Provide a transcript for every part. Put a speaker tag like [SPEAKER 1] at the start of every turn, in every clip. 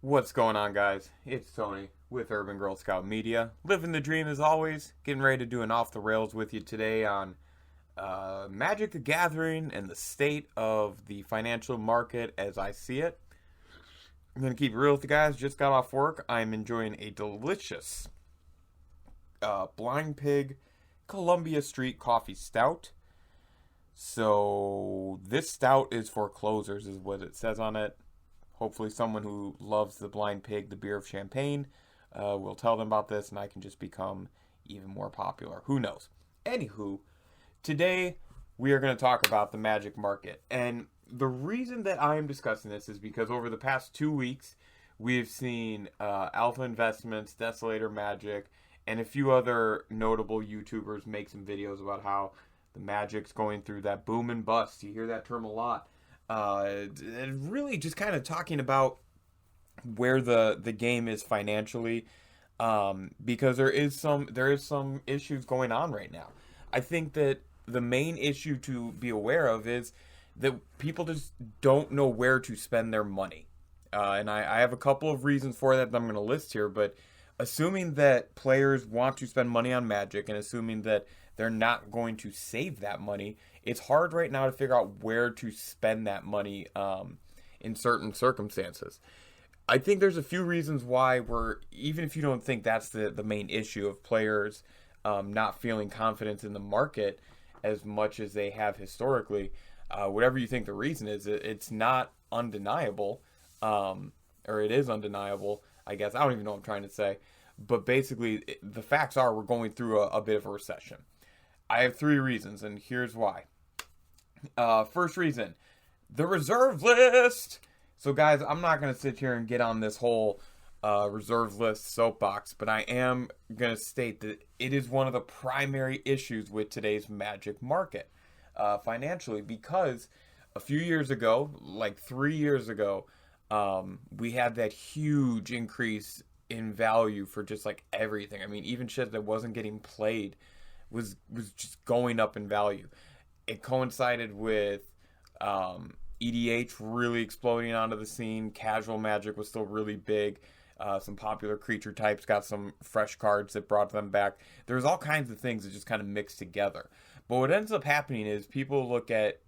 [SPEAKER 1] What's going on, guys? It's Tony with Urban Girl Scout Media. Living the dream as always. Getting ready to do an off the rails with you today on Magic the Gathering and the state of the financial market as I see it. I'm going to keep it real with you guys. Just got off work. I'm enjoying a delicious Blind Pig Columbia Street Coffee Stout. So this stout is for closers is what it says on it. Hopefully someone who loves the Blind Pig, the beer of champagne, will tell them about this and I can just become even more popular. Who knows? Anywho, today we are going to talk about the Magic market. And the reason that I am discussing this is because over the past 2 weeks, we've seen Alpha Investments, Desolator Magic, and a few other notable YouTubers make some videos about how the Magic's going through that boom and bust. You hear that term a lot. And really just kind of talking about where the game is financially, because there is some issues going on right now. I think that the main issue to be aware of is that people just don't know where to spend their money, and I have a couple of reasons for that I'm going to list here. But assuming that players want to spend money on Magic and assuming that they're not going to save that money, it's hard right now to figure out where to spend that money in certain circumstances. I think there's a few reasons why even if you don't think that's the main issue of players not feeling confidence in the market as much as they have historically, whatever you think the reason is, it's not undeniable, or it is undeniable, I guess. I don't even know what I'm trying to say. But basically, the facts are we're going through a bit of a recession. I have 3 reasons, and here's why. First reason, the reserve list. So guys, I'm not going to sit here and get on this whole reserve list soapbox, but I am going to state that it is one of the primary issues with today's Magic market financially, because a few years ago, like 3 years ago, we had that huge increase in value for just like everything. I mean, even shit that wasn't getting played was just going up in value. It coincided with EDH really exploding onto the scene. Casual Magic was still really big. Some popular creature types got some fresh cards that brought them back. There's all kinds of things that just kind of mixed together. But what ends up happening is people look at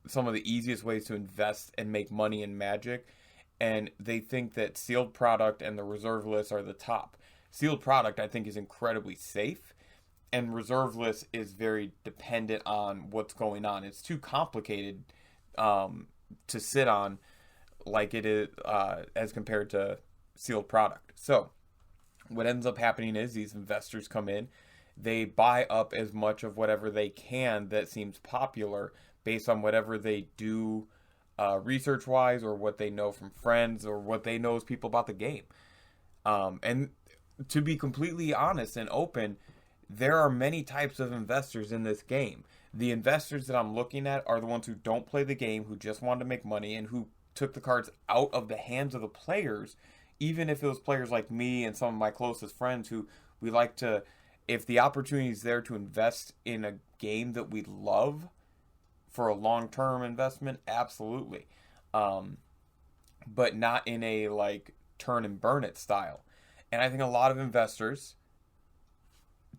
[SPEAKER 1] some of the easiest ways to invest and make money in Magic, and they think that sealed product and the reserve list are the top. Sealed product, I think, is incredibly safe, and reserve list is very dependent on what's going on. It's too complicated to sit on like it is as compared to sealed product. So what ends up happening is these investors come in, they buy up as much of whatever they can that seems popular based on whatever they do research-wise, or what they know from friends, or what they know as people about the game. And to be completely honest and open, there are many types of investors in this game. The investors that I'm looking at are the ones who don't play the game, who just wanted to make money, and who took the cards out of the hands of the players, even if it was players like me and some of my closest friends who we like to, if the opportunity is there to invest in a game that we love for a long-term investment, absolutely. But not in a like turn and burn it style. And I think a lot of investors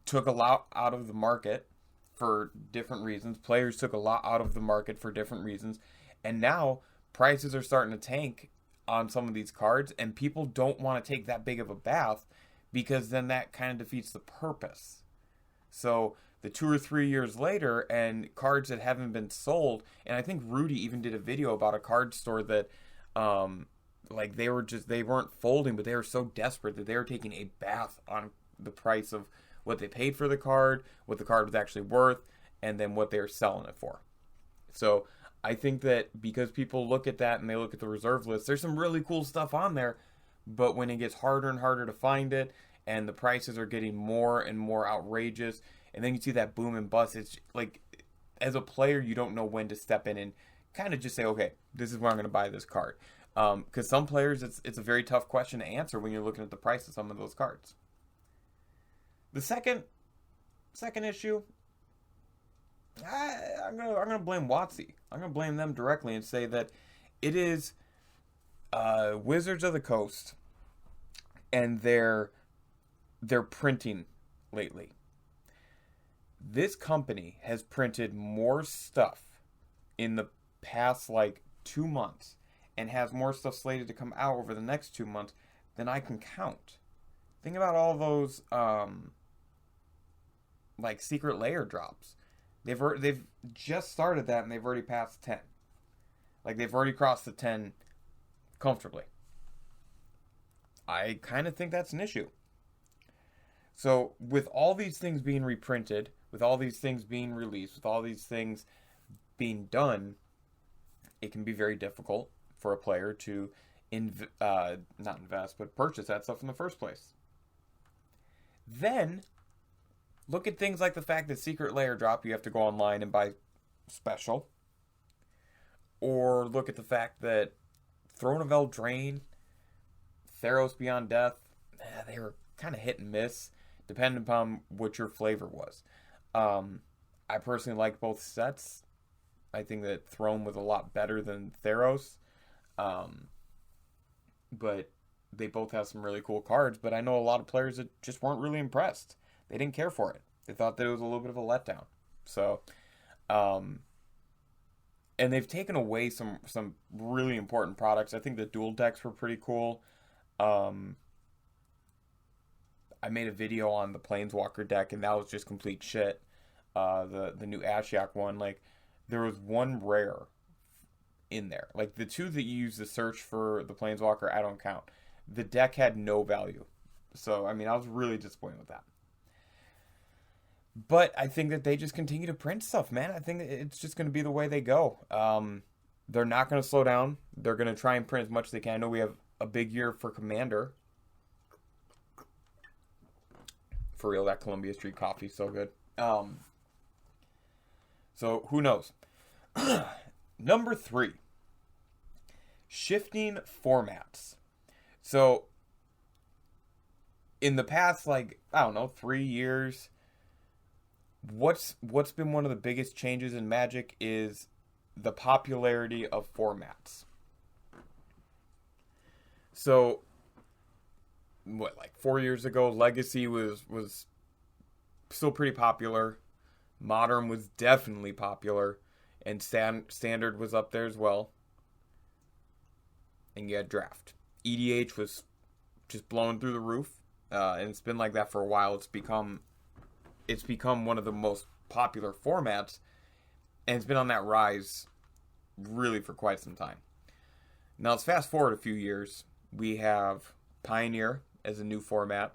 [SPEAKER 1] took a lot out of the market for different reasons. Players took a lot out of the market for different reasons. And now prices are starting to tank on some of these cards, and people don't want to take that big of a bath because then that kind of defeats the purpose. So the 2 or 3 years later, and cards that haven't been sold, and I think Rudy even did a video about a card store that like they weren't folding, but they were so desperate that they were taking a bath on the price of what they paid for the card, what the card was actually worth, and then what they were selling it for. So I think that because people look at that and they look at the reserve list, there's some really cool stuff on there, but when it gets harder and harder to find it, and the prices are getting more and more outrageous, and then you see that boom and bust, it's like, as a player, you don't know when to step in and kind of just say, okay, this is where I'm going to buy this card. Because some players, it's a very tough question to answer when you're looking at the price of some of those cards. The second issue, I'm gonna blame WotC. I'm gonna blame them directly and say that it is Wizards of the Coast and their printing lately. This company has printed more stuff in the past like 2 months and has more stuff slated to come out over the next 2 months than I can count. Think about all those like secret layer drops. They've just started that and they've already passed 10. Like they've already crossed the 10 comfortably. I kind of think that's an issue. So with all these things being reprinted, with all these things being released, with all these things being done, it can be very difficult for a player to not invest, but purchase that stuff in the first place. Then, look at things like the fact that Secret Layer Drop, you have to go online and buy special. Or look at the fact that Throne of Eldraine, Theros Beyond Death, they were kind of hit and miss, depending upon what your flavor was. I personally like both sets. I think that Throne was a lot better than Theros. But they both have some really cool cards. But I know a lot of players that just weren't really impressed. They didn't care for it. They thought that it was a little bit of a letdown. So, and they've taken away some really important products. I think the dual decks were pretty cool. I made a video on the Planeswalker deck, and that was just complete shit. The new Ashiok one, like, there was one rare in there. Like, the two that you use to search for the Planeswalker, I don't count. The deck had no value. So, I mean, I was really disappointed with that. But I think that they just continue to print stuff, man. I think it's just going to be the way they go. They're not going to slow down. They're going to try and print as much as they can. I know we have a big year for Commander. For real, that Columbia Street coffee is so good. So, who knows? Number 3. Shifting formats. So, in the past, 3 years, what's been one of the biggest changes in Magic is the popularity of formats. So, 4 years ago, Legacy was still pretty popular. Modern was definitely popular. And Standard was up there as well. And you had Draft. EDH was just blowing through the roof. And it's been like that for a while. It's become one of the most popular formats. And it's been on that rise really for quite some time. Now let's fast forward a few years. We have Pioneer as a new format.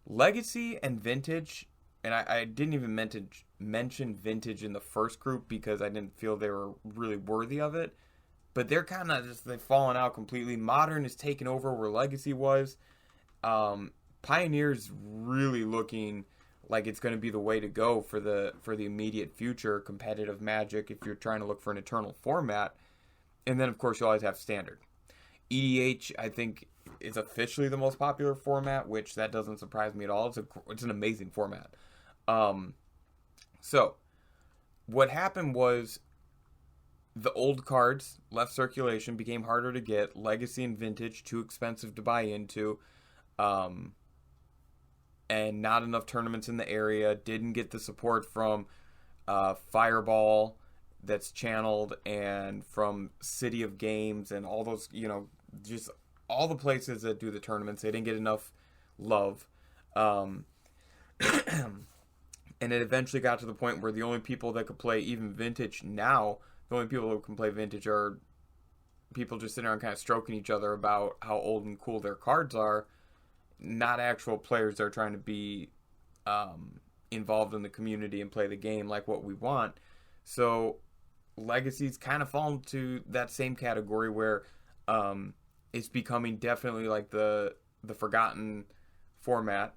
[SPEAKER 1] Legacy and Vintage, and I didn't even mention Vintage in the first group because I didn't feel they were really worthy of it. But they're kind of just, they've fallen out completely. Modern is taken over where Legacy was. Pioneer's really looking like it's going to be the way to go for the immediate future competitive Magic if you're trying to look for an eternal format. And then, of course, you always have Standard. EDH, I think, is officially the most popular format, which that doesn't surprise me at all. It's an amazing format. So, what happened was the old cards left circulation, became harder to get. Legacy and Vintage, too expensive to buy into. And not enough tournaments in the area. Didn't get the support from Fireball that's channeled and from City of Games and all those, just all the places that do the tournaments. They didn't get enough love. And it eventually got to the point where the only people that could play even Vintage now, the only people who can play Vintage are people just sitting around kind of stroking each other about how old and cool their cards are, not actual players that are trying to be involved in the community and play the game like what we want. So Legacy's kind of fallen to that same category where it's becoming definitely like the forgotten format.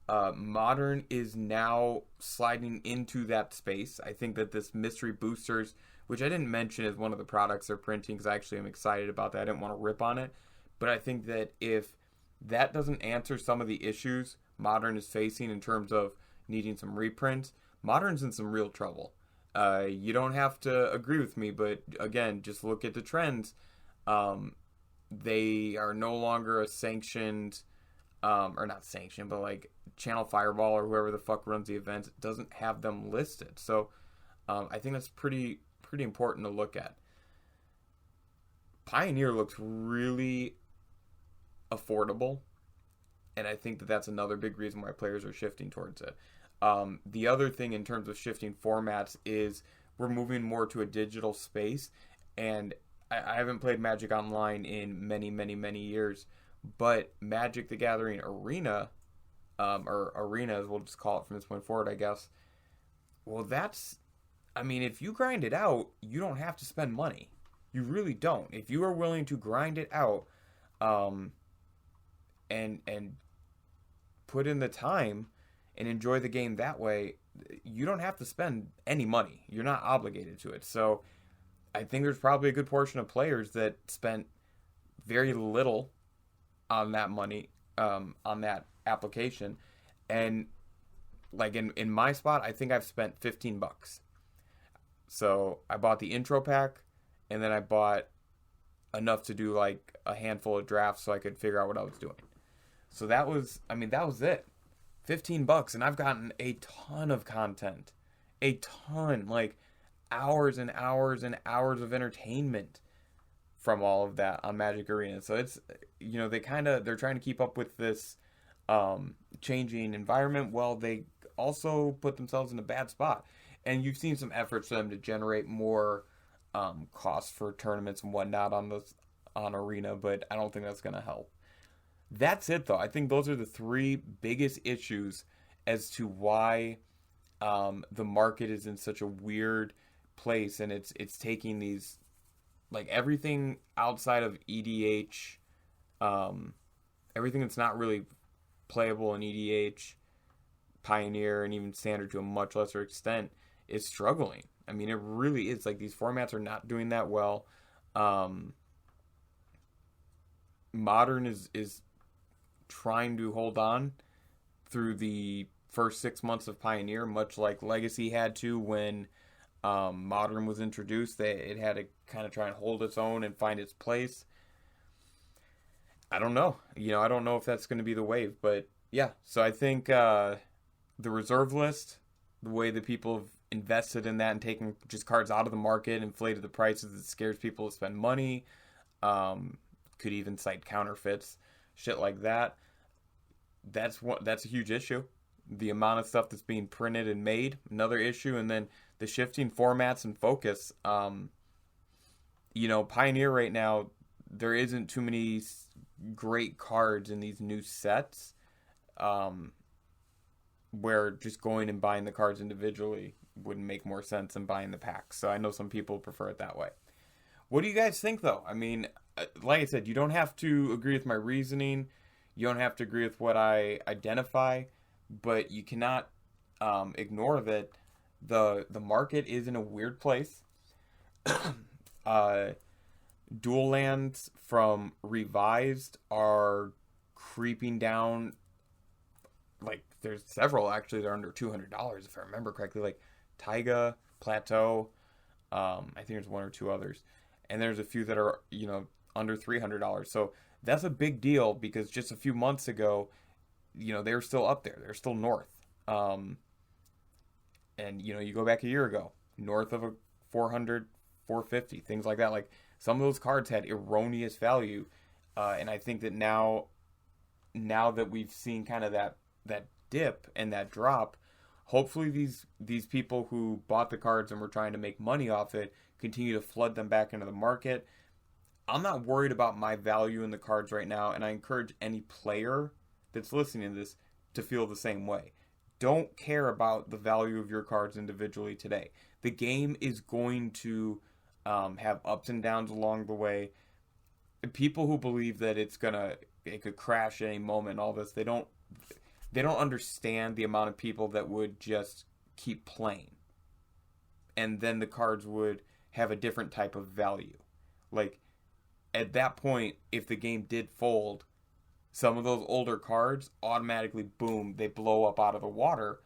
[SPEAKER 1] Modern is now sliding into that space. I think that this Mystery Boosters, which I didn't mention as one of the products they're printing because I actually am excited about that. I didn't want to rip on it. But I think that if that doesn't answer some of the issues Modern is facing in terms of needing some reprints, Modern's in some real trouble. You don't have to agree with me, but again, just look at the trends. They are no longer a sanctioned or not sanctioned, but like Channel Fireball or whoever the fuck runs the event doesn't have them listed. So I think that's pretty important to look at. Pioneer looks really affordable, and I think that that's another big reason why players are shifting towards it. The other thing in terms of shifting formats is we're moving more to a digital space, and I haven't played Magic Online in many years, but Magic the Gathering Arena, or Arena as we'll just call it from this point forward, I guess. Well, I mean, if you grind it out, you don't have to spend money. You really don't. If you are willing to grind it out, and put in the time and enjoy the game that way, you don't have to spend any money. You're not obligated to it. So I think there's probably a good portion of players that spent very little on that money, on that application. And like in my spot, I think I've spent $15. So I bought the intro pack, and then I bought enough to do like a handful of drafts so I could figure out what I was doing. So that was it. $15, and I've gotten a ton of content. A ton. Like hours and hours and hours of entertainment from all of that on Magic Arena. So it's, they're trying to keep up with this changing environment. Well, they also put themselves in a bad spot. And you've seen some efforts for them to generate more costs for tournaments and whatnot on Arena, but I don't think that's going to help. That's it, though. I think those are the three biggest issues as to why the market is in such a weird place, and it's taking these, like, everything outside of EDH, everything that's not really playable in EDH, Pioneer, and even Standard to a much lesser extent, is struggling. I mean, it really is. Like, these formats are not doing that well. Modern is trying to hold on through the first 6 months of Pioneer, much like Legacy had to when Modern was introduced. It had to kind of try and hold its own and find its place. I don't know. I don't know if that's going to be the wave, but yeah. So I think the reserve list, the way that people have invested in that and taken just cards out of the market, inflated the prices, it scares people to spend money. Could even cite counterfeits, shit like that. That's a huge issue. The amount of stuff that's being printed and made, another issue, and then the shifting formats and focus. Pioneer right now, there isn't too many great cards in these new sets, where just going and buying the cards individually would make more sense than buying the packs. So I know some people prefer it that way. What do you guys think, though? I mean, like I said, you don't have to agree with my reasoning. You don't have to agree with what I identify, but you cannot ignore that the market is in a weird place. Dual lands from Revised are creeping down. Like, there's several actually that are under $200 if I remember correctly. Like Taiga, Plateau, I think there's one or two others, and there's a few that are under $300. So that's a big deal because just a few months ago, they were still up there. They're still north. And you go back a year ago, north of a 400, 450, things like that. Like, some of those cards had erroneous value, and I think that now that we've seen kind of that dip and that drop, hopefully these people who bought the cards and were trying to make money off it continue to flood them back into the market. I'm not worried about my value in the cards right now, and I encourage any player that's listening to this to feel the same way. Don't care about the value of your cards individually today. The game is going to have ups and downs along the way. People who believe that it could crash at any moment, all this, they don't understand the amount of people that would just keep playing, and then the cards would have a different type of value. Like, at that point, if the game did fold, some of those older cards automatically, boom, they blow up out of the water,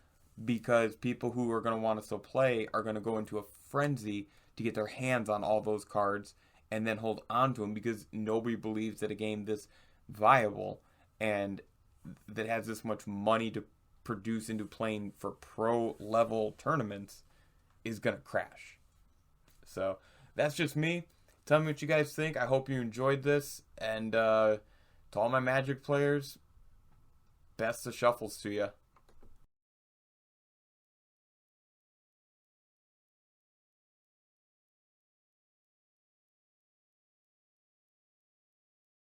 [SPEAKER 1] because people who are going to want to still play are going to go into a frenzy to get their hands on all those cards and then hold on to them, because nobody believes that a game this viable and that has this much money to produce into playing for pro level tournaments is going to crash. So that's just me. Tell me what you guys think. I hope you enjoyed this. And to all my Magic players, best of shuffles to you.